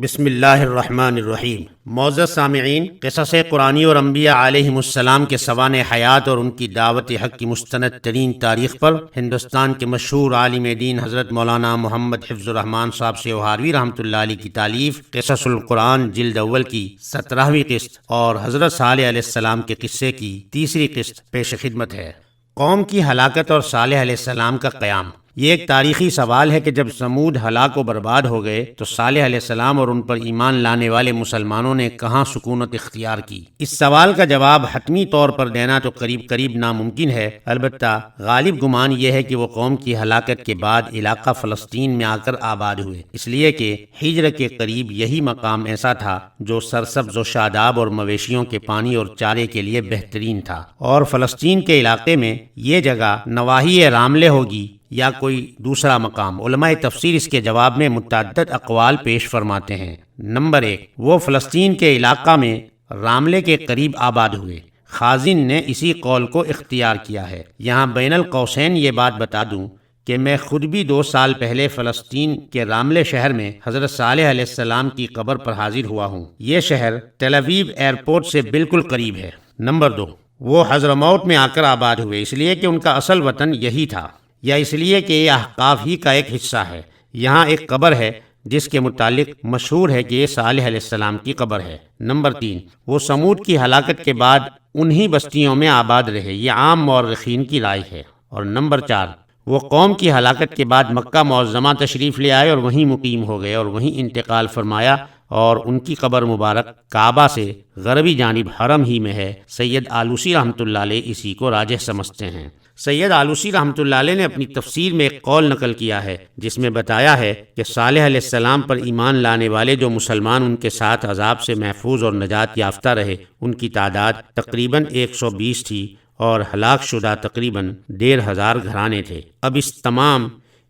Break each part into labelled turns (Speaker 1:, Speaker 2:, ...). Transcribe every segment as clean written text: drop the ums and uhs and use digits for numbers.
Speaker 1: بسم اللہ الرحمن الرحیم۔ معزز سامعین، قصص قرآنی اور انبیاء علیہم السلام کے سوانح حیات اور ان کی دعوت حق کی مستند ترین تاریخ پر ہندوستان کے مشہور عالم دین حضرت مولانا محمد حفظ الرحمان صاحب سیوہاروی رحمۃ اللہ علیہ کی تالیف قصص القرآن جلد اول کی 17ویں قسط اور حضرت صالح علیہ السلام کے قصے کی تیسری قسط پیش خدمت ہے۔ قوم کی ہلاکت اور صالح علیہ السلام کا قیام۔ یہ ایک تاریخی سوال ہے کہ جب سمود ہلاک و برباد ہو گئے تو صالح علیہ السلام اور ان پر ایمان لانے والے مسلمانوں نے کہاں سکونت اختیار کی؟ اس سوال کا جواب حتمی طور پر دینا تو قریب ناممکن ہے، البتہ غالب گمان یہ ہے کہ وہ قوم کی ہلاکت کے بعد علاقہ فلسطین میں آ کر آباد ہوئے، اس لیے کہ ہجر کے قریب یہی مقام ایسا تھا جو سرسبز و شاداب اور مویشیوں کے پانی اور چارے کے لیے بہترین تھا، اور فلسطین کے علاقے میں یہ جگہ نواحی راملے ہوگی یا کوئی دوسرا مقام۔ علماء تفسیر اس کے جواب میں متعدد اقوال پیش فرماتے ہیں۔ نمبر 1، وہ فلسطین کے علاقہ میں راملے کے قریب آباد ہوئے۔ خازن نے اسی قول کو اختیار کیا ہے۔ یہاں بین القوسین یہ بات بتا دوں کہ میں خود بھی 2 سال پہلے فلسطین کے راملے شہر میں حضرت صالح علیہ السلام کی قبر پر حاضر ہوا ہوں۔ یہ شہر تل ابیب ایئرپورٹ سے بالکل قریب ہے۔ نمبر 2، وہ حضرموت میں آ کر آباد ہوئے، اس لیے کہ ان کا اصل وطن یہی تھا، یا اس لیے کہ یہ احقاف ہی کا ایک حصہ ہے۔ یہاں ایک قبر ہے جس کے متعلق مشہور ہے کہ یہ صالح علیہ السلام کی قبر ہے۔ نمبر 3، وہ سمود کی ہلاکت کے بعد انہی بستیوں میں آباد رہے، یہ عام مورخین کی رائے ہے۔ اور نمبر 4، وہ قوم کی ہلاکت کے بعد مکہ معظمہ تشریف لے آئے اور وہیں مقیم ہو گئے اور وہیں انتقال فرمایا، اور ان کی قبر مبارک کعبہ سے غربی جانب حرم ہی میں ہے۔ سید آلوسی رحمۃ اللہ علیہ اسی کو راجح سمجھتے ہیں۔ سید آلوسی رحمۃ اللہ علیہ نے اپنی تفسیر میں ایک قول نقل کیا ہے جس میں بتایا ہے کہ صالح علیہ السلام پر ایمان لانے والے جو مسلمان ان کے ساتھ عذاب سے محفوظ اور نجات یافتہ رہے، ان کی تعداد تقریباً 120 تھی اور ہلاک شدہ تقریباً 1500 گھرانے تھے۔ اب اس تمام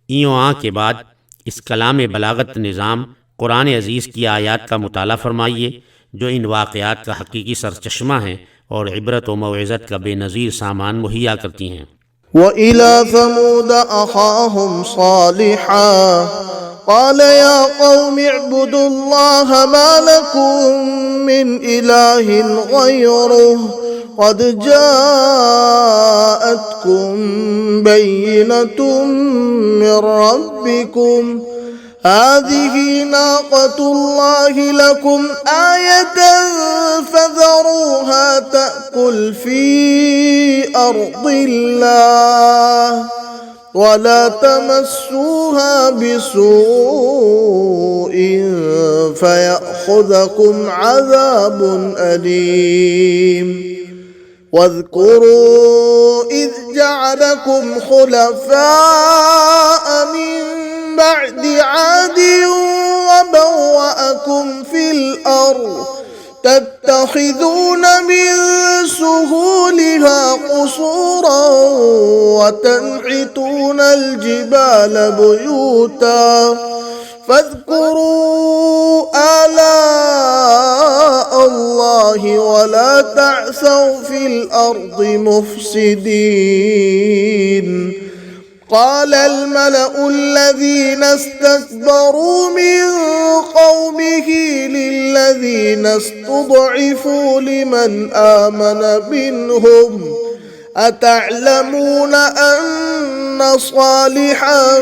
Speaker 1: ایوں کے بعد اس کلام بلاغت نظام قرآن عزیز کی آیات کا مطالعہ فرمائیے جو ان واقعات کا حقیقی سرچشمہ ہیں اور عبرت و موعظت کا بے نظیر سامان مہیا کرتی ہیں۔
Speaker 2: وَإِلَى ثَمُودَ أَخَاهُمْ صَالِحًا قَالَ يَا قَوْمِ اعْبُدُوا اللَّهَ مَا لَكُم مِّنْ إِلَٰهٍ غَيْرُهُ قَدْ جَاءَتْكُم بَيِّنَةٌ مِّن رَّبِّكُمْ هذه ناقة الله لكم آية فذروها تأكل في أرض الله ولا تمسوها بسوء فيأخذكم عذاب أليم واذكروا إذ جعلكم خلفاء من بعد عاد وبوأكم في الأرض تتخذون من سهولها قصورا وتنحتون الجبال بيوتا فاذكروا آلاء الله ولا تعثوا في الأرض مفسدين قال الملأ الذين استكبروا من قومه للذين استضعفوا لمن آمن منهم أتعلمون أن صالحا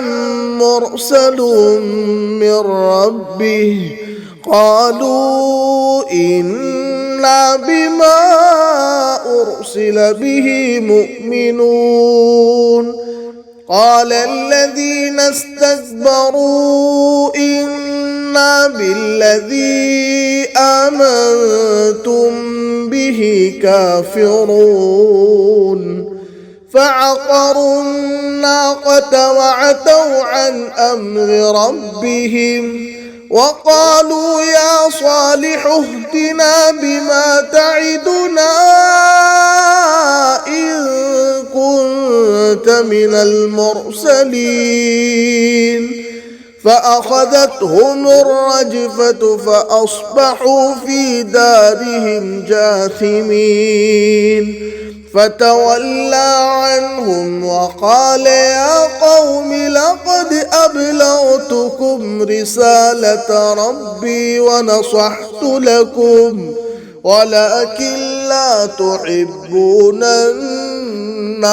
Speaker 2: مرسل من ربه قالوا إنا بما أرسل به مؤمنون قال الذين استكبروا إنا بالذي آمنتم به كافرون فعقروا الناقة وعتوا عن أمر ربهم وقالوا يا صالح اهدنا بما تعدنا إن كنت من المرسلين فأخذتهم الرجفة فأصبحوا في دارهم جاثمين فتولى عنهم وقال يا قوم لقد أبلغتكم رسالة ربي ونصحت لكم ولكن لا تحبون الناصحين۔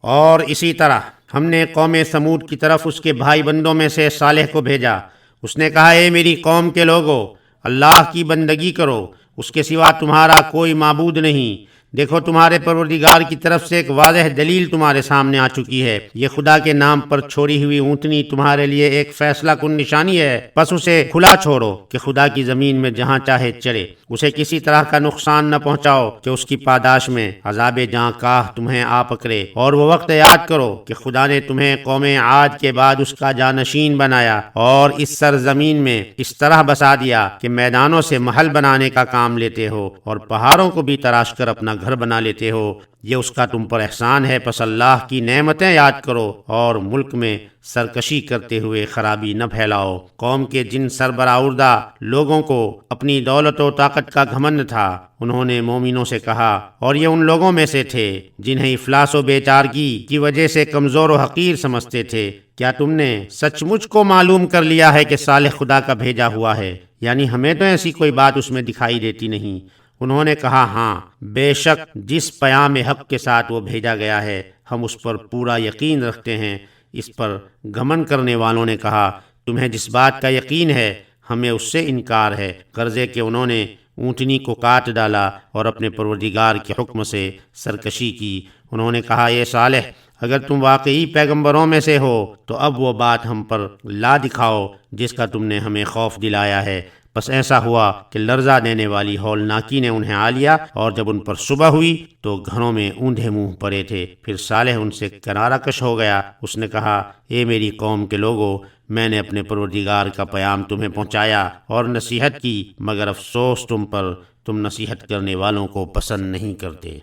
Speaker 1: اور اسی طرح ہم نے قوم سمود کی طرف اس کے بھائی بندوں میں سے صالح کو بھیجا۔ اس نے کہا اے میری قوم کے لوگو، اللہ کی بندگی کرو، اس کے سوا تمہارا کوئی معبود نہیں۔ دیکھو تمہارے پروردگار کی طرف سے ایک واضح دلیل تمہارے سامنے آ چکی ہے، یہ خدا کے نام پر چھوڑی ہوئی اونٹنی تمہارے لیے ایک فیصلہ کن نشانی ہے، پس اسے کھلا چھوڑو کہ خدا کی زمین میں جہاں چاہے چرے، اسے کسی طرح کا نقصان نہ پہنچاؤ کہ اس کی پاداش میں عذاب جاں کاہ تمہیں آ پکڑے۔ اور وہ وقت یاد کرو کہ خدا نے تمہیں قوم عاد کے بعد اس کا جانشین بنایا اور اس سرزمین میں اس طرح بسا دیا کہ میدانوں سے محل بنانے کا کام لیتے ہو اور پہاڑوں کو بھی تراش کر اپنا گھر بنا لیتے ہو، یہ اس کا تم پر احسان ہے۔ پس اللہ کی نعمتیں یاد کرو اور ملک میں سرکشی کرتے ہوئے خرابی نہ پھیلاؤ۔ قوم کے جن سربراہوردہ لوگوں کو اپنی دولت و طاقت کا گھمنڈ تھا، انہوں نے مومنوں سے کہا، اور یہ ان لوگوں میں سے تھے جنہیں افلاس و بیچارگی کی وجہ سے کمزور و حقیر سمجھتے تھے، کیا تم نے سچ مجھ کو معلوم کر لیا ہے کہ صالح خدا کا بھیجا ہوا ہے؟ یعنی ہمیں تو ایسی کوئی بات اس میں دکھائی دیتی نہیں۔ انہوں نے کہا ہاں، بے شک جس پیام حق کے ساتھ وہ بھیجا گیا ہے ہم اس پر پورا یقین رکھتے ہیں۔ اس پر گھمنڈ کرنے والوں نے کہا تمہیں جس بات کا یقین ہے ہمیں اس سے انکار ہے، غرضے کہ انہوں نے اونٹنی کو کاٹ ڈالا اور اپنے پروردگار کے حکم سے سرکشی کی۔ انہوں نے کہا اے صالح، اگر تم واقعی پیغمبروں میں سے ہو تو اب وہ بات ہم پر لا دکھاؤ جس کا تم نے ہمیں خوف دلایا ہے۔ بس ایسا ہوا کہ لرزہ دینے والی ہولناکی نے انہیں آ لیا، اور جب ان پر صبح ہوئی تو گھروں میں اوندھے منہ پڑے تھے۔ پھر صالح ان سے کنارہ کش ہو گیا۔ اس نے کہا اے میری قوم کے لوگو، میں نے اپنے پروردگار کا پیام تمہیں پہنچایا اور نصیحت کی، مگر افسوس تم پر، تم نصیحت کرنے والوں کو پسند نہیں کرتے۔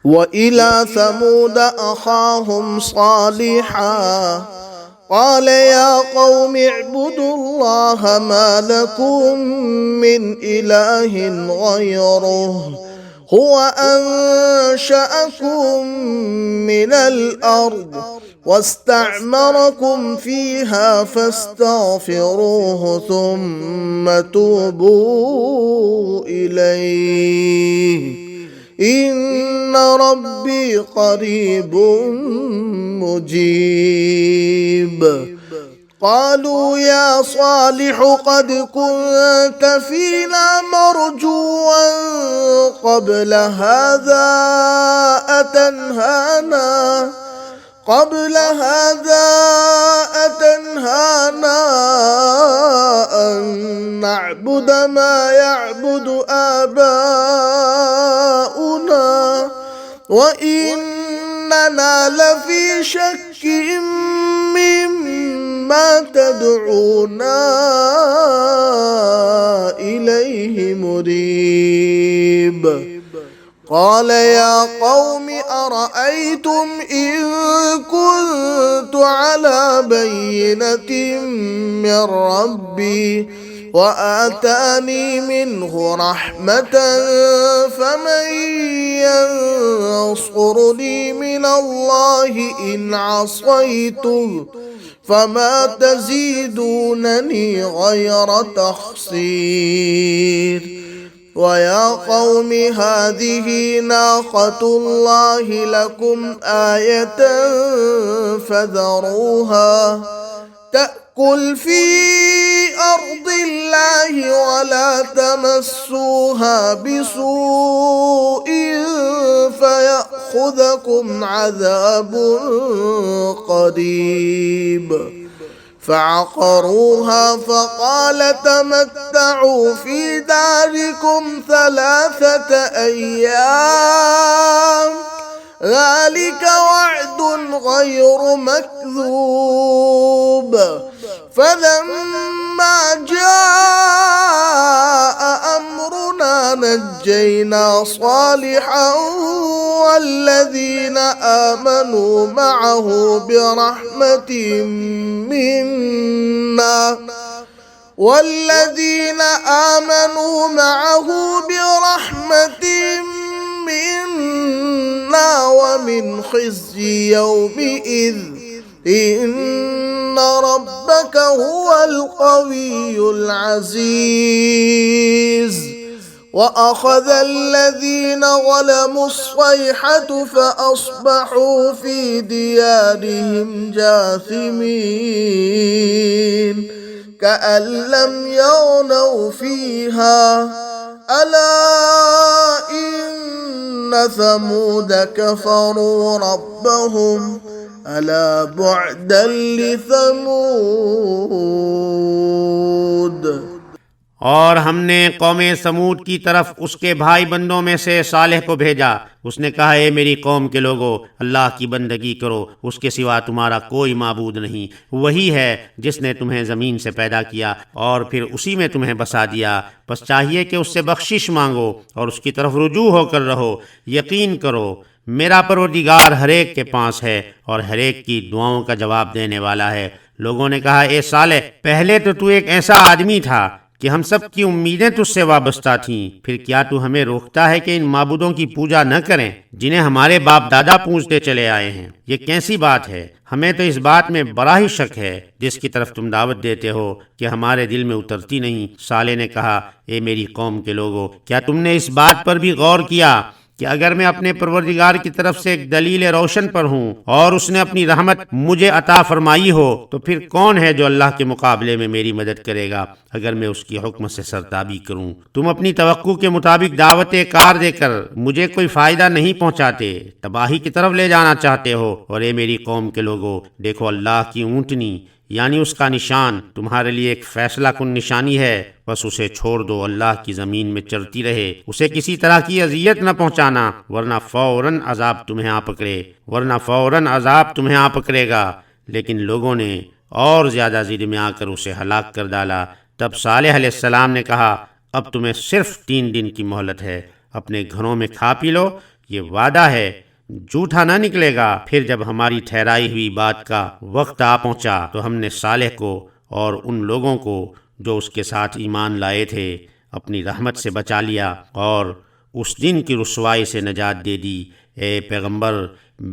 Speaker 2: وَإِلَى ثَمُودَ أَخَاهُمْ صَالِحًا قال يا قوم اعبدوا الله ما لكم من إله غيره هو أنشأكم من الأرض واستعمركم فيها فاستغفروه ثم توبوا إليه إن ربي قريب مجيب۔ قالوا يا صالح قد كنت فينا مرجوا قبل هذا أتنهانا أن نعبد ما يعبد آباؤنا وإننا لفي شك مما تدعونا إليه مريب۔ قال يا قوم أرأيتم إن كنت على بينة من ربي وآتاني منه رحمة فمن ينصرني من الله إن عصيته فما تزيدونني غير تخسير۔ ويا قوم هذه ناقة الله لكم آية فذروها تأكل في أرض الله ولا تمسوها بسوء فيأخذكم عذاب قريب۔ فعقروها فقال تمتعوا في داركم 3 أيام ذلك وعد غير مكذوب۔ فلما جاء أمرنا نجينا صالحا والذين آمنوا معه برحمة منا والذين آمنوا معه برحمة منا ومن خزي يومئذ إن ربك هو القوي العزيز وأخذ الذين ظلموا الصيحة فأصبحوا في ديارهم جاثمين كأن لم يغنوا فيها ألا إن ثمود كفروا ربهم ألا بعدا لثمود۔
Speaker 1: اور ہم نے قوم سمود کی طرف اس کے بھائی بندوں میں سے صالح کو بھیجا۔ اس نے کہا اے میری قوم کے لوگو، اللہ کی بندگی کرو، اس کے سوا تمہارا کوئی معبود نہیں، وہی ہے جس نے تمہیں زمین سے پیدا کیا اور پھر اسی میں تمہیں بسا دیا، بس چاہیے کہ اس سے بخشش مانگو اور اس کی طرف رجوع ہو کر رہو۔ یقین کرو میرا پروردگار ہر ایک کے پاس ہے اور ہر ایک کی دعاؤں کا جواب دینے والا ہے۔ لوگوں نے کہا اے صالح، پہلے تو ایک ایسا آدمی تھا کہ ہم سب کی امیدیں تجھ سے وابستہ تھیں، پھر کیا تو ہمیں روکتا ہے کہ ان معبودوں کی پوجا نہ کریں جنہیں ہمارے باپ دادا پوجتے چلے آئے ہیں؟ یہ کیسی بات ہے؟ ہمیں تو اس بات میں بڑا ہی شک ہے جس کی طرف تم دعوت دیتے ہو کہ ہمارے دل میں اترتی نہیں۔ صالح نے کہا اے میری قوم کے لوگو، کیا تم نے اس بات پر بھی غور کیا کہ اگر میں اپنے پروردگار کی طرف سے ایک دلیل روشن پر ہوں اور اس نے اپنی رحمت مجھے عطا فرمائی ہو تو پھر کون ہے جو اللہ کے مقابلے میں میری مدد کرے گا اگر میں اس کی حکم سے سرتابی کروں؟ تم اپنی توقع کے مطابق دعوت کار دے کر مجھے کوئی فائدہ نہیں پہنچاتے، تباہی کی طرف لے جانا چاہتے ہو۔ اور اے میری قوم کے لوگو، دیکھو اللہ کی اونٹنی یعنی اس کا نشان تمہارے لیے ایک فیصلہ کن نشانی ہے، بس اسے چھوڑ دو، اللہ کی زمین میں چرتی رہے، اسے کسی طرح کی اذیت نہ پہنچانا ورنہ فوراً عذاب تمہیں آ پکڑے گا۔ لیکن لوگوں نے اور زیادہ ضد میں آ کر اسے ہلاک کر ڈالا۔ تب صالح علیہ السلام نے کہا اب تمہیں صرف 3 دن کی مہلت ہے، اپنے گھروں میں کھا پی لو، یہ وعدہ ہے جھوٹا نہ نکلے گا۔ پھر جب ہماری ٹھہرائی ہوئی بات کا وقت آ پہنچا تو ہم نے صالح کو اور ان لوگوں کو جو اس کے ساتھ ایمان لائے تھے اپنی رحمت سے بچا لیا اور اس دن کی رسوائی سے نجات دے دی۔ اے پیغمبر،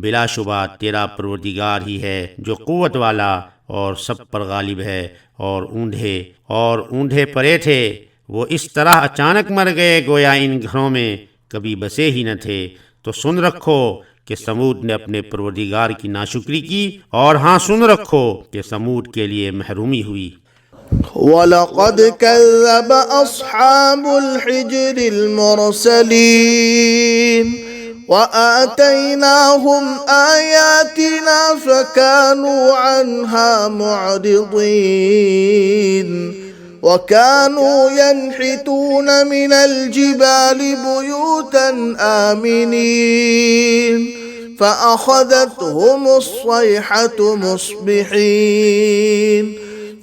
Speaker 1: بلا شبہ تیرا پروردگار ہی ہے جو قوت والا اور سب پر غالب ہے۔ اور اونڈے پڑے تھے، وہ اس طرح اچانک مر گئے گویا ان گھروں میں کبھی بسے ہی نہ تھے۔ تو سن رکھو کہ سمود نے اپنے پروردگار کی ناشکری کی، اور ہاں سن رکھو کہ سمود کے لیے محرومی ہوئی۔
Speaker 2: وَلَقَدْ كَذَّبَ أَصْحَابُ الْحِجْرِ الْمُرْسَلِينَ وَآتَيْنَاهُمْ آيَاتِنَا فَكَانُوا عَنْهَا مُعْرِضِينَ وَكَانُوا يَنْحِتُونَ مِنَ الْجِبَالِ بُيُوتًا آمِنِينَ فَأَخَذَتْهُمُ الصَّيْحَةُ مُصْبِحِينَ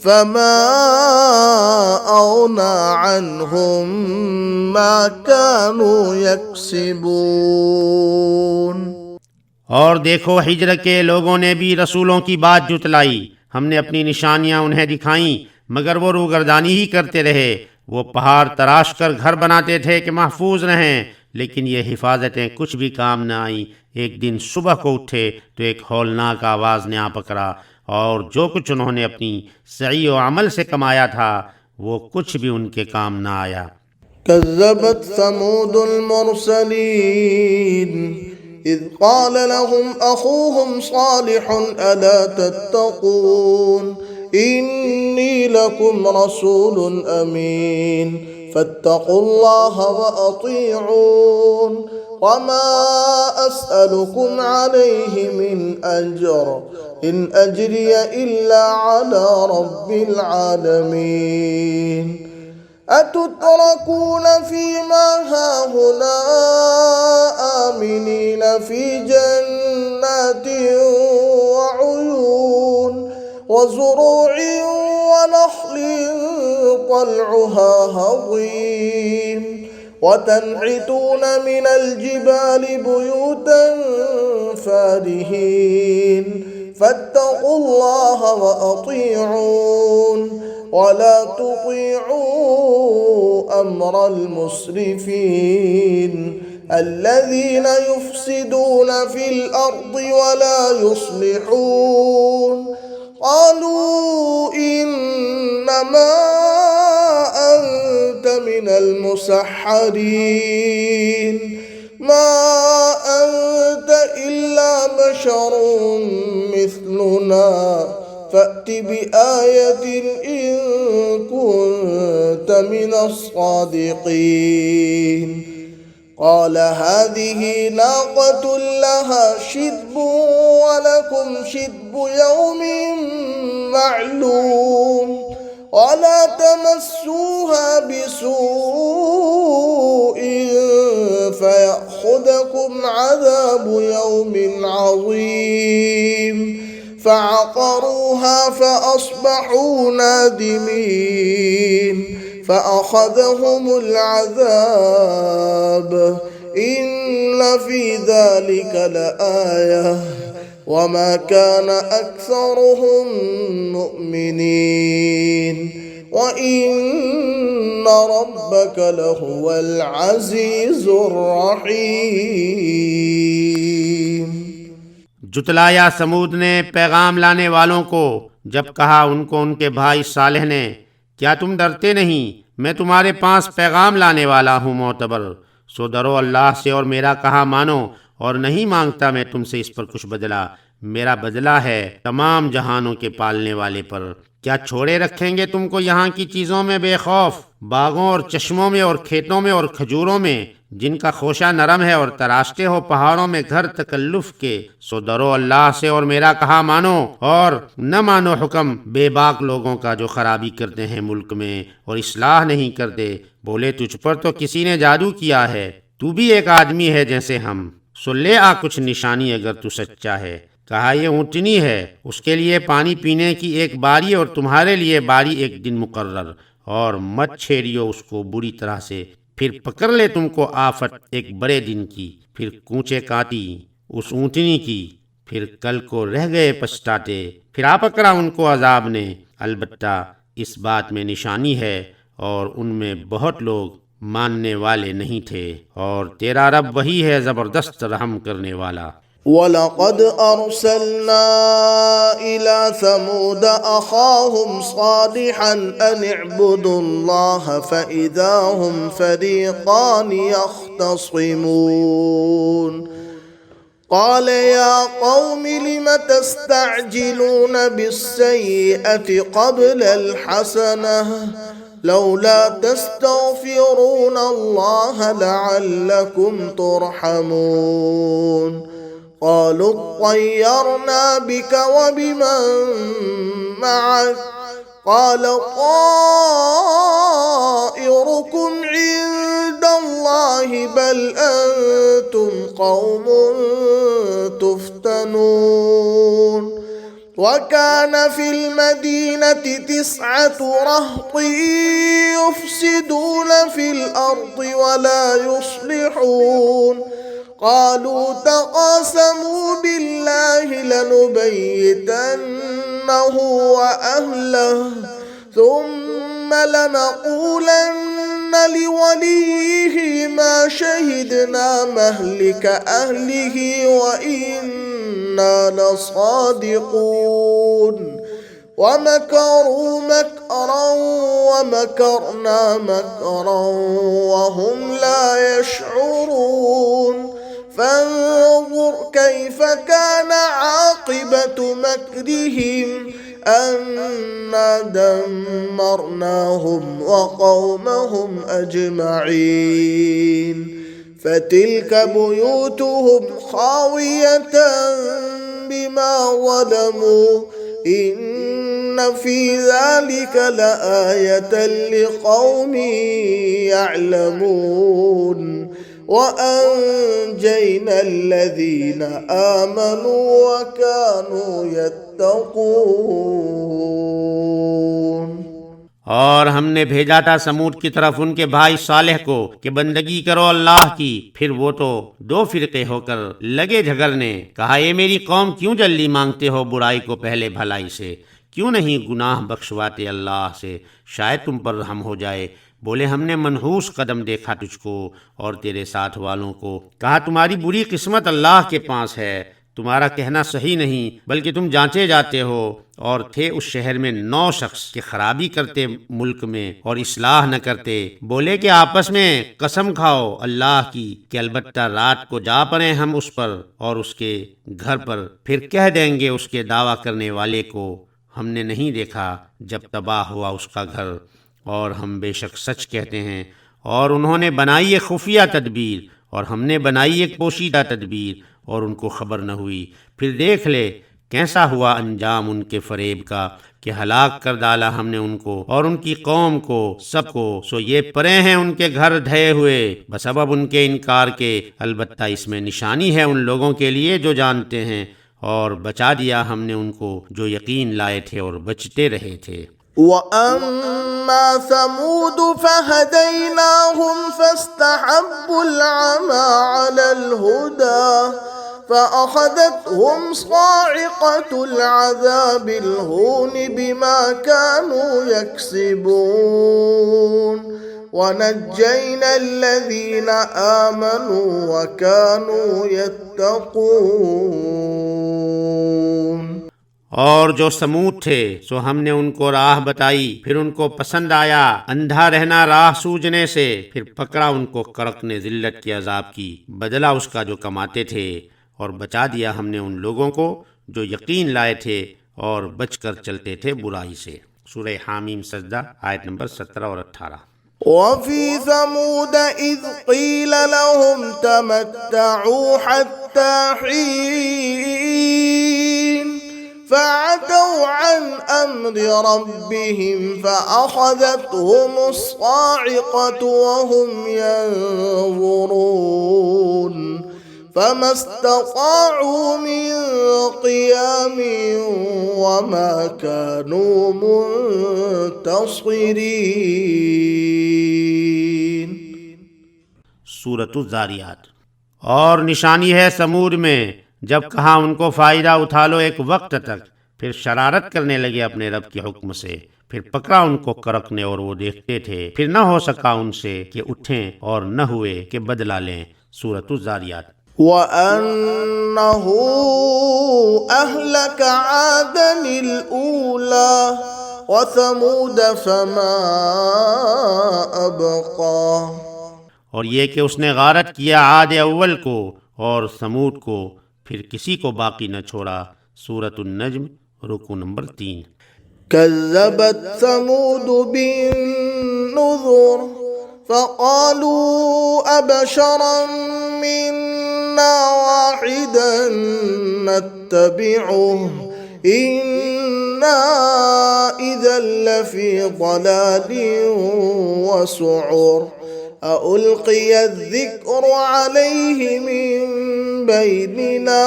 Speaker 2: فَمَا أَغْنَى عَنْهُمْ مَا كَانُوا يَكْسِبُونَ۔
Speaker 1: اور دیکھو ہجر کے لوگوں نے بھی رسولوں کی بات جھٹلائی، ہم نے اپنی نشانیاں انہیں دکھائیں مگر وہ روگردانی ہی کرتے رہے۔ وہ پہاڑ تراش کر گھر بناتے تھے کہ محفوظ رہیں، لیکن یہ حفاظتیں کچھ بھی کام نہ آئیں۔ ایک دن صبح کو اٹھے تو ایک ہولناک آواز نے آ پکڑا، اور جو کچھ انہوں نے اپنی سعی و عمل سے کمایا تھا وہ کچھ بھی ان کے کام نہ آیا۔
Speaker 2: كذبت ثمود المرسلين إذ قال لهم أخوهم صالح ألا تتقون إني لكم رسول أمين فاتقوا الله وأطيعون وما أسألكم عليه من أجر إن أجري إلا على رب العالمين أتتركون فيما هاهنا آمنين في جنات وعيون وزروع ونخل طلعها هضيم وتنحتون من الجبال بيوتا فارهين فاتقوا الله وأطيعون ولا تطيعوا أمر المسرفين الذين يفسدون في الأرض ولا يصلحون. قالوا إنما أنت من المسحرين ما أنت إلا بشر مثلنا فأت بآية إن كنت من الصادقين. قال هذه ناقة لها شرب ولكم شرب يوم معلوم ولا تمسوها بسوء فيأخذكم عذاب يوم عظيم. فعقروها فأصبحوا نادمين فأخذهم العذاب إن في ذلك لآية وما كان أكثرهم مؤمنين وإن ربك لهو العزيز الرحيم.
Speaker 1: جتلایا سمود نے پیغام لانے والوں کو جب کہا ان کو ان کے بھائی صالح نے، کیا تم ڈرتے نہیں؟ میں تمہارے پاس پیغام لانے والا ہوں معتبر، سو ڈرو اللہ سے اور میرا کہا مانو، اور نہیں مانگتا میں تم سے اس پر کچھ بدلہ، میرا بدلہ ہے تمام جہانوں کے پالنے والے پر۔ کیا چھوڑے رکھیں گے تم کو یہاں کی چیزوں میں بے خوف، باغوں اور چشموں میں اور کھیتوں میں اور کھجوروں میں جن کا خوشہ نرم ہے، اور تراشتے ہو پہاڑوں میں گھر تکلف کے؟ سو ڈرو اللہ سے اور میرا کہا مانو، اور نہ مانو حکم بے باک لوگوں کا جو خرابی کرتے ہیں ملک میں اور اصلاح نہیں کرتے۔ بولے تجھ پر تو کسی نے جادو کیا ہے، تو بھی ایک آدمی ہے جیسے ہم، سو لے آ کچھ نشانی اگر تو سچا ہے۔ کہا یہ اونٹنی ہے، اس کے لیے پانی پینے کی ایک باری اور تمہارے لیے باری ایک دن مقرر، اور مت چھیڑیو اس کو بری طرح سے، پھر پکڑ لے تم کو آفت ایک بڑے دن کی۔ پھر کونچے کاٹی اس اونٹنی کی، پھر کل کو رہ گئے پچھتاتے، پھر آ پکڑا ان کو عذاب نے۔ البتہ اس بات میں نشانی ہے اور ان میں بہت لوگ ماننے والے نہیں تھے، اور تیرا رب وہی ہے زبردست رحم کرنے والا۔
Speaker 2: وَلَقَدْ أَرْسَلْنَا إِلَى ثَمُودَ أَخَاهُمْ صَالِحًا أَنِ اعْبُدُوا اللَّهَ فَإِذَا هُمْ فَرِيقَانِ يَخْتَصِمُونَ قَالَ يَا قَوْمِ لِمَ تَسْتَعْجِلُونَ بِالسَّيِّئَةِ قَبْلَ الْحَسَنَةِ لولا تستغفرون الله لعلكم ترحمون قالوا اطيرنا بك وبمن معك قال طائركم عند الله بل أنتم قوم تفتنون وكان في المدينة 9 رهط يفسدون في الأرض ولا يصلحون قالوا تقاسموا بالله لنبيتنه وأهله ثم لنقولن لوليه ما شهدنا مهلك أهله وإنا لصادقون ومكروا مكرا ومكرنا مكرا وهم لا يشعرون فانظر كيف كان عاقبة مكرهم أنا دمرناهم وقومهم أجمعين فتلك بيوتهم خاوية بما ظلموا إن في ذلك لآية لقوم يعلمون وأنجينا الذين آمنوا وكانوا يتقون۔
Speaker 1: اور ہم نے بھیجا تھا سمود کی طرف ان کے بھائی صالح کو کہ بندگی کرو اللہ کی، پھر وہ تو 2 فرقے ہو کر لگے جھگڑنے۔ کہا یہ میری قوم کیوں جلدی مانگتے ہو برائی کو پہلے بھلائی سے؟ کیوں نہیں گناہ بخشواتے اللہ سے، شاید تم پر رحم ہو جائے۔ بولے ہم نے منحوس قدم دیکھا تجھ کو اور تیرے ساتھ والوں کو۔ کہا تمہاری بری قسمت اللہ کے پاس ہے، تمہارا کہنا صحیح نہیں بلکہ تم جانچے جاتے ہو۔ اور تھے اس شہر میں 9 شخص کہ خرابی کرتے ملک میں اور اصلاح نہ کرتے۔ بولے کہ آپس میں قسم کھاؤ اللہ کی کہ البتہ رات کو جا پڑیں ہم اس پر اور اس کے گھر پر، پھر کہہ دیں گے اس کے دعویٰ کرنے والے کو ہم نے نہیں دیکھا جب تباہ ہوا اس کا گھر، اور ہم بے شک سچ کہتے ہیں۔ اور انہوں نے بنائی ایک خفیہ تدبیر اور ہم نے بنائی ایک پوشیدہ تدبیر اور ان کو خبر نہ ہوئی۔ پھر دیکھ لے کیسا ہوا انجام ان کے فریب کا کہ ہلاک کر ڈالا ہم نے ان کو اور ان کی قوم کو سب کو۔ سو یہ پڑے ہیں ان کے گھر ڈھے ہوئے بسبب ان کے انکار کے، البتہ اس میں نشانی ہے ان لوگوں کے لیے جو جانتے ہیں، اور بچا دیا ہم نے ان کو جو یقین لائے تھے اور بچتے رہے تھے۔
Speaker 2: وَأَمَّا ثَمُودُ فَهَدَيْنَاهُمْ فَاسْتَحَبُّوا الْعَمَى عَلَى الْهُدَى فَأَخَذَتْهُمْ صَاعِقَةُ الْعَذَابِ الْهُونِ بِمَا كَانُوا يَكْسِبُونَ وَنَجَّيْنَا الَّذِينَ آمَنُوا وَكَانُوا يَتَّقُونَ۔
Speaker 1: اور جو سمود تھے سو ہم نے ان کو راہ بتائی، پھر ان کو پسند آیا اندھا رہنا راہ سوجنے سے، پھر پکڑا ان کو کڑک نے ذلت کے عذاب کی، بدلہ اس کا جو کماتے تھے، اور بچا دیا ہم نے ان لوگوں کو جو یقین لائے تھے اور بچ کر چلتے تھے برائی سے۔ سورہ حامیم سجدہ آیت نمبر 17 اور 18۔
Speaker 2: وَفِي ثَمُودَ إِذْ قِيلَ لَهُمْ تَمَتَّعُوا حَتَّى حِينٍ فَعَتَوْا عَنْ أَمْرِ رَبِّهِمْ فَأَخَذَتْهُمُ الصَّاعِقَةُ وَهُمْ يَنظُرُونَ فَمَا اسْتَطَاعُوا مِنْ قِيَامٍ وَمَا كَانُوا مُنْتَصِرِينَ۔
Speaker 1: سورۃ الذاریات۔ اور نشانی ہے سمود میں جب کہا ان کو فائدہ اٹھا لو ایک وقت تک، پھر شرارت کرنے لگے اپنے رب کے حکم سے، پھر پکڑا ان کو کرک نے اور وہ دیکھتے تھے، پھر نہ ہو سکا ان سے کہ اٹھیں اور نہ ہوئے کہ بدلہ لیں۔ سورۃ الذاریات۔
Speaker 2: وَأَنَّهُ أَهْلَكَ عَادًا الْأُولَى وَثَمُودَ فَمَا أَبْقَى۔
Speaker 1: اور یہ کہ اس نے غارت کیا عاد اول کو اور ثمود کو، پھر کسی کو باقی نہ چھوڑا۔ سورۃ النجم رکوع نمبر 3۔
Speaker 2: كذبت ثمود بالنذر فقالوا أبشرا منا واحدا نتبعه إنا إذا لفي ضلال وسعر أألقي الذكر عليه من بيننا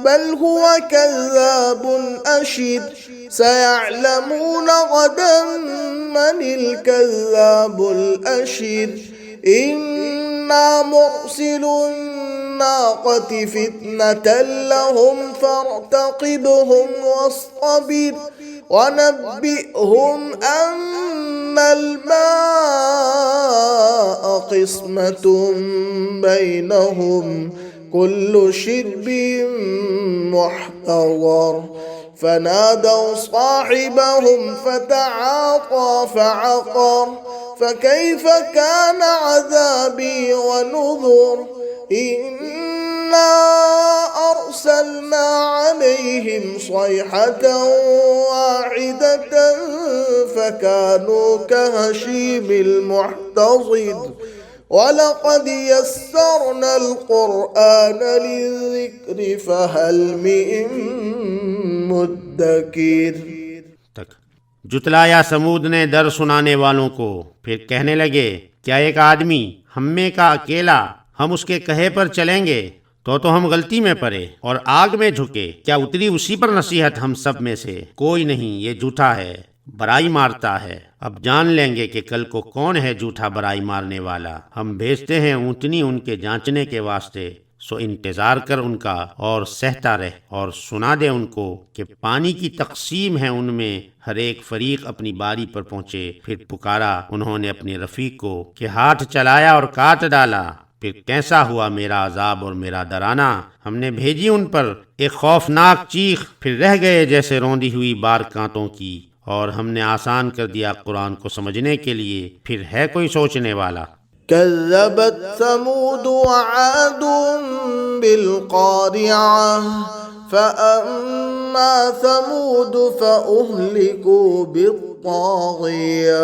Speaker 2: بل هو كذاب أشر سيعلمون غدا من الكذاب الأشر إنا مرسل الناقة فتنة لهم فارتقبهم واصطبر ونبئهم أن الماء قسمة بينهم كل شرب محتضر فنادوا صاحبهم فتعاطى فعقر فكيف كان عذابي ونذر إنا أرسلنا عليهم صيحة واحدة فكانوا كهشيم المحتضر وَلَقَدْ يَسَّرْنَا الْقُرْآنَ لِلذِّكْرِ فَهَلْ مِن مُدَّكِرٍ۔
Speaker 1: تک جتلایا سمود نے در سنانے والوں کو، پھر کہنے لگے کیا ایک آدمی ہم میں کا اکیلا ہم اس کے کہے پر چلیں گے تو ہم غلطی میں پڑے اور آگ میں جھکے؟ کیا اتری اسی پر نصیحت ہم سب میں سے؟ کوئی نہیں، یہ جھوٹا ہے، برائی مارتا ہے۔ اب جان لیں گے کہ کل کو کون ہے جھوٹا برائی مارنے والا۔ ہم بھیجتے ہیں اونٹنی ان کے جانچنے کے واسطے، سو انتظار کر ان کا اور سہتا رہ، اور سنا دے ان کو کہ پانی کی تقسیم ہے، ان میں ہر ایک فریق اپنی باری پر پہنچے۔ پھر پکارا انہوں نے اپنے رفیق کو کہ ہاتھ چلایا اور کاٹ ڈالا، پھر کیسا ہوا میرا عذاب اور میرا ڈرانا۔ ہم نے بھیجی ان پر ایک خوفناک چیخ، پھر رہ گئے جیسے روندی ہوئی بار کانٹوں کی، اور ہم نے آسان کر دیا قرآن کو سمجھنے کے لیے، پھر ہے کوئی سوچنے والا۔
Speaker 2: كذبت ثمود وعاد بالقارعة فأما ثمود فأهلكوا بالطاغية۔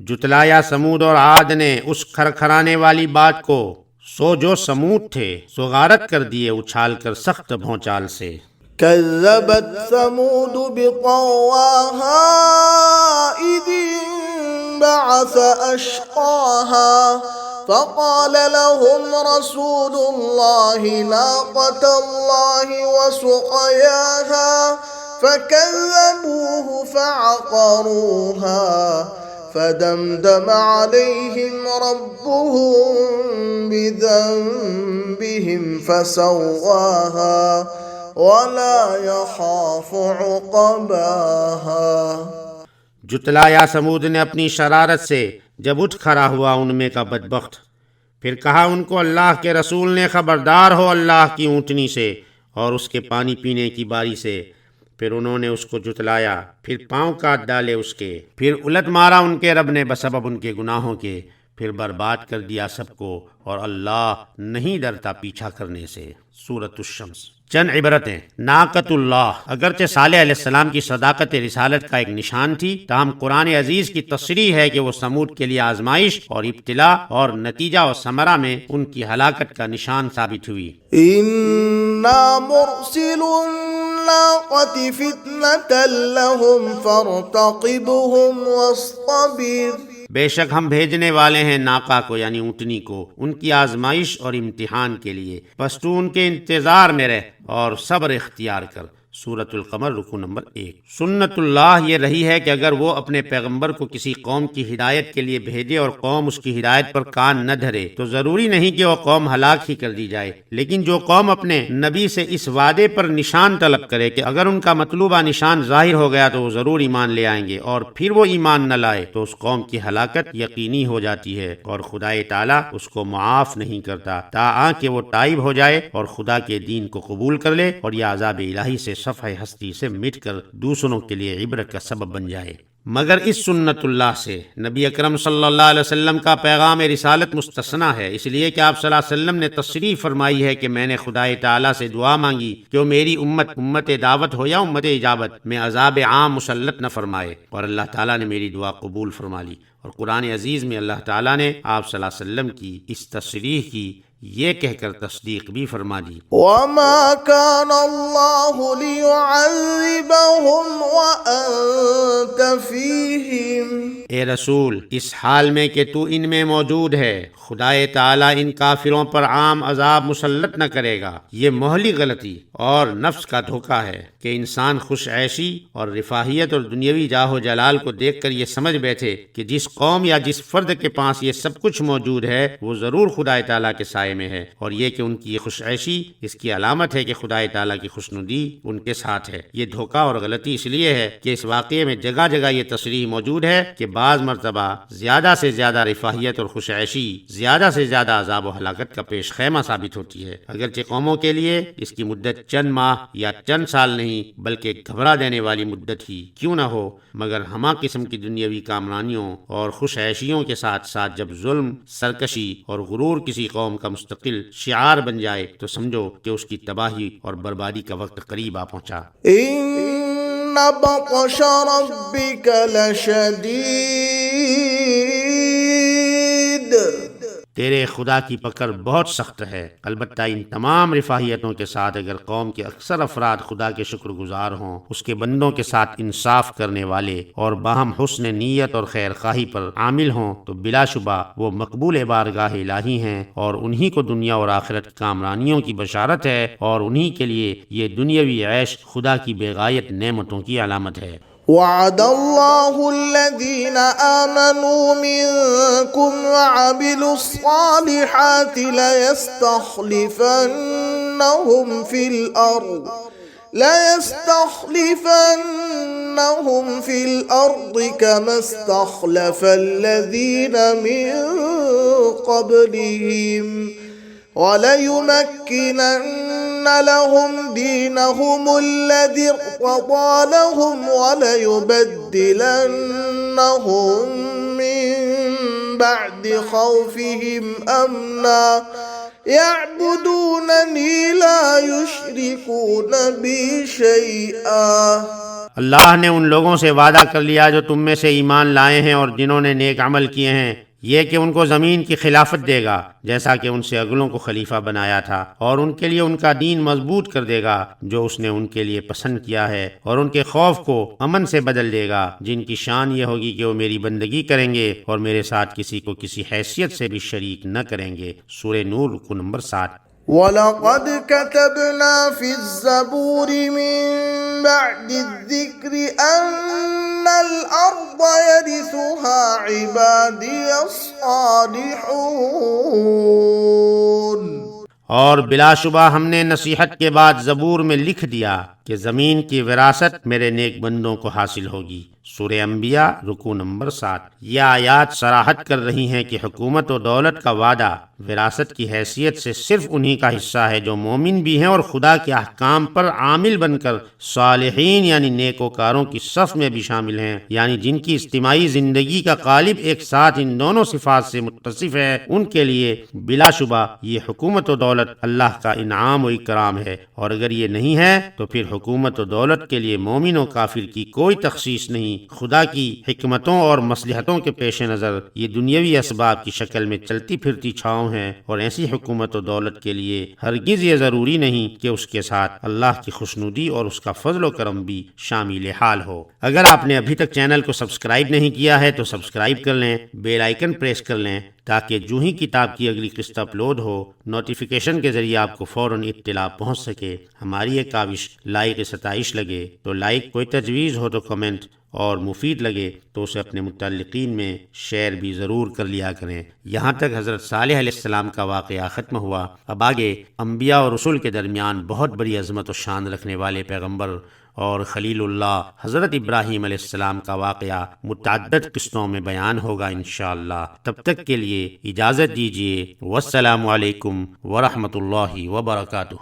Speaker 1: جتلایا سمود اور عاد نے اس کھرکھرانے والی بات کو، سو جو سمود تھے سو غارت کر دیے اچھال کر سخت بھونچال سے۔
Speaker 2: كذبت ثمود بطغواها إذ انبعث أشقاها فقال لهم رسول الله ناقة الله وسقياها فكذبوه فعقروها فدمدم عليهم ربهم بذنبهم فسواها ولا يخاف عقباها۔
Speaker 1: جتلایا سمود نے اپنی شرارت سے جب اٹھ کھڑا ہوا ان میں کا بدبخت، پھر کہا ان کو اللہ کے رسول نے خبردار ہو اللہ کی اونٹنی سے اور اس کے پانی پینے کی باری سے۔ پھر انہوں نے اس کو جتلایا، پھر پاؤں کاٹ ڈالے اس کے، پھر الٹ مارا ان کے رب نے بسبب ان کے گناہوں کے، پھر برباد کر دیا سب کو، اور اللہ نہیں ڈرتا پیچھا کرنے سے۔ سورۃ الشمس۔ چند عبرتیں۔ ناقۃ اللہ اگرچہ صالح علیہ السلام کی صداقت رسالت کا ایک نشان تھی، تاہم قرآن عزیز کی تصریح ہے کہ وہ سمود کے لیے آزمائش اور ابتلا اور نتیجہ و ثمرہ میں ان کی ہلاکت کا نشان ثابت ہوئی۔
Speaker 2: إنا مرسل الناقة فتنة لهم فارتقبهم واصطبر۔
Speaker 1: بے شک ہم بھیجنے والے ہیں ناقہ کو یعنی اونٹنی کو ان کی آزمائش اور امتحان کے لیے، پس تو ان کے انتظار میں رہ اور صبر اختیار کر۔ سورۃ القمر رکوع نمبر 1۔ سنت اللہ یہ رہی ہے کہ اگر وہ اپنے پیغمبر کو کسی قوم کی ہدایت کے لیے بھیجے اور قوم اس کی ہدایت پر کان نہ دھرے تو ضروری نہیں کہ وہ قوم ہلاک ہی کر دی جائے، لیکن جو قوم اپنے نبی سے اس وعدے پر نشان طلب کرے کہ اگر ان کا مطلوبہ نشان ظاہر ہو گیا تو وہ ضرور ایمان لے آئیں گے، اور پھر وہ ایمان نہ لائے تو اس قوم کی ہلاکت یقینی ہو جاتی ہے، اور خدائے تعالیٰ اس کو معاف نہیں کرتا تاآں کہ وہ تائب ہو جائے اور خدا کے دین کو قبول کر لے اور یہ عذاب الہی سے صفحہ ہستی سے مٹ کر دوسروں کے لیے عبرت کا سبب بن جائے۔ مگر اس سنت اللہ سے نبی اکرم صلی اللہ علیہ وسلم کا پیغام رسالت مستثنیٰ ہے، اس لیے کہ آپ صلی اللہ علیہ وسلم نے تصریح فرمائی ہے کہ میں نے خدائے تعالیٰ سے دعا مانگی کہ وہ میری امت دعوت ہو یا امت اجابت میں عذاب عام مسلط نہ فرمائے، اور اللہ تعالیٰ نے میری دعا قبول فرما لی۔ اور قرآن عزیز میں اللہ تعالیٰ نے آپ صلی اللہ علیہ وسلم کی اس تصریح کی یہ کہہ کر تصدیق بھی فرما دی،
Speaker 2: وما كان الله ليعذبهم وأنت فيهم۔
Speaker 1: اے رسول اس حال میں کہ تو ان میں موجود ہے، خدائے تعالیٰ ان کافروں پر عام عذاب مسلط نہ کرے گا۔ یہ محلی غلطی اور نفس کا دھوکہ ہے کہ انسان خوش عیشی اور رفاہیت اور دنیاوی جاہ و جلال کو دیکھ کر یہ سمجھ بیٹھے کہ جس قوم یا جس فرد کے پاس یہ سب کچھ موجود ہے وہ ضرور خدائے تعالیٰ کے سائے میں ہے، اور یہ کہ ان کی یہ خوش عیشی اس کی علامت ہے کہ خدائے تعالیٰ کی خوشنودی ان کے ساتھ ہے۔ یہ دھوکہ اور غلطی اس لیے ہے کہ اس واقعے میں جگہ جگہ یہ تصریح موجود ہے کہ بعض مرتبہ زیادہ سے زیادہ رفاہیت اور خوش عیشی زیادہ سے زیادہ عذاب و ہلاکت کا پیش خیمہ ثابت ہوتی ہے، اگرچہ قوموں کے لیے اس کی مدت چند ماہ یا چند سال نہیں بلکہ گھبرا دینے والی مدت ہی کیوں نہ ہو، مگر ہمہ قسم کی دنیاوی کامرانیوں اور خوش عیشیوں کے ساتھ ساتھ جب ظلم، سرکشی اور غرور کسی قوم کا مستقل شعار بن جائے تو سمجھو کہ اس کی تباہی اور بربادی کا وقت قریب آ پہنچا۔
Speaker 2: إن بطش ربك لشديد۔
Speaker 1: تیرے خدا کی پکڑ بہت سخت ہے، البتہ ان تمام رفاہیتوں کے ساتھ اگر قوم کے اکثر افراد خدا کے شکر گزار ہوں، اس کے بندوں کے ساتھ انصاف کرنے والے اور باہم حسن نیت اور خیر خواہی پر عامل ہوں تو بلا شبہ وہ مقبول بارگاہ الہی ہیں، اور انہی کو دنیا اور آخرت کامرانیوں کی بشارت ہے، اور انہی کے لیے یہ دنیاوی عیش خدا کی بے غایت نعمتوں کی علامت ہے۔
Speaker 2: وعد الله الذين آمنوا منكم وعملوا الصالحات ليستخلفنهم في الأرض كما استخلف الذين من قبلهم وليمكنن لهم دينهم الذي ارتضى لهم وليبدلنهم من بعد خوفهم أمنا يعبدونني لا يشركون بي شيئا۔
Speaker 1: اللہ نے ان لوگوں سے وعدہ کر لیا جو تم میں سے ایمان لائے ہیں اور جنہوں نے نیک عمل کیے ہیں، یہ کہ ان کو زمین کی خلافت دے گا جیسا کہ ان سے اگلوں کو خلیفہ بنایا تھا، اور ان کے لیے ان کا دین مضبوط کر دے گا جو اس نے ان کے لیے پسند کیا ہے، اور ان کے خوف کو امن سے بدل دے گا، جن کی شان یہ ہوگی کہ وہ میری بندگی کریں گے اور میرے ساتھ کسی کو کسی حیثیت سے بھی شریک نہ کریں گے۔ سورہ نور رکوع نمبر 7۔
Speaker 2: وَلَقَدْ كَتَبْنَا فِي الزَّبُورِ مِن بَعْدِ الذِّكْرِ أَنَّ الْأَرْضَ يَرِثُهَا عِبَادِيَ الصَّالِحُونَ۔
Speaker 1: اور بلا شبہ ہم نے نصیحت کے بعد زبور میں لکھ دیا کہ زمین کی وراثت میرے نیک بندوں کو حاصل ہوگی۔ سورہ انبیاء رکوع نمبر 7۔ یہ آیات صراحت کر رہی ہیں کہ حکومت و دولت کا وعدہ وراثت کی حیثیت سے صرف انہی کا حصہ ہے جو مومن بھی ہیں اور خدا کے احکام پر عامل بن کر صالحین یعنی نیکوکاروں کی صف میں بھی شامل ہیں، یعنی جن کی اجتماعی زندگی کا قالب ایک ساتھ ان دونوں صفات سے متصف ہے، ان کے لیے بلا شبہ یہ حکومت و دولت اللہ کا انعام و اکرام ہے، اور اگر یہ نہیں ہے تو پھر حکومت و دولت کے لیے مومن و کافر کی کوئی تخصیص نہیں۔ خدا کی حکمتوں اور مصلحتوں کے پیش نظر یہ دنیاوی اسباب کی شکل میں چلتی پھرتی چھاؤں ہیں، اور ایسی حکومت و دولت کے لیے ہرگز یہ ضروری نہیں کہ اس کے ساتھ اللہ کی خوشنودی اور اس کا فضل و کرم بھی شامل حال ہو۔ اگر آپ نے ابھی تک چینل کو سبسکرائب نہیں کیا ہے تو سبسکرائب کر لیں، بیل آئیکن پریس کر لیں تاکہ جو ہی کتاب کی اگلی قسط اپلوڈ ہو نوٹیفیکیشن کے ذریعے آپ کو فوراً اطلاع پہنچ سکے۔ ہماری یہ کاوش لائق ستائش لگے تو لائک، کوئی تجویز ہو تو کمنٹ، اور مفید لگے تو اسے اپنے متعلقین میں شیئر بھی ضرور کر لیا کریں۔ یہاں تک حضرت صالح علیہ السلام کا واقعہ ختم ہوا، اب آگے انبیاء اور رسول کے درمیان بہت بڑی عظمت و شان رکھنے والے پیغمبر اور خلیل اللہ حضرت ابراہیم علیہ السلام کا واقعہ متعدد قسطوں میں بیان ہوگا انشاءاللہ۔ تب تک کے لیے اجازت دیجیے، والسلام علیکم ورحمۃ اللہ وبرکاتہ۔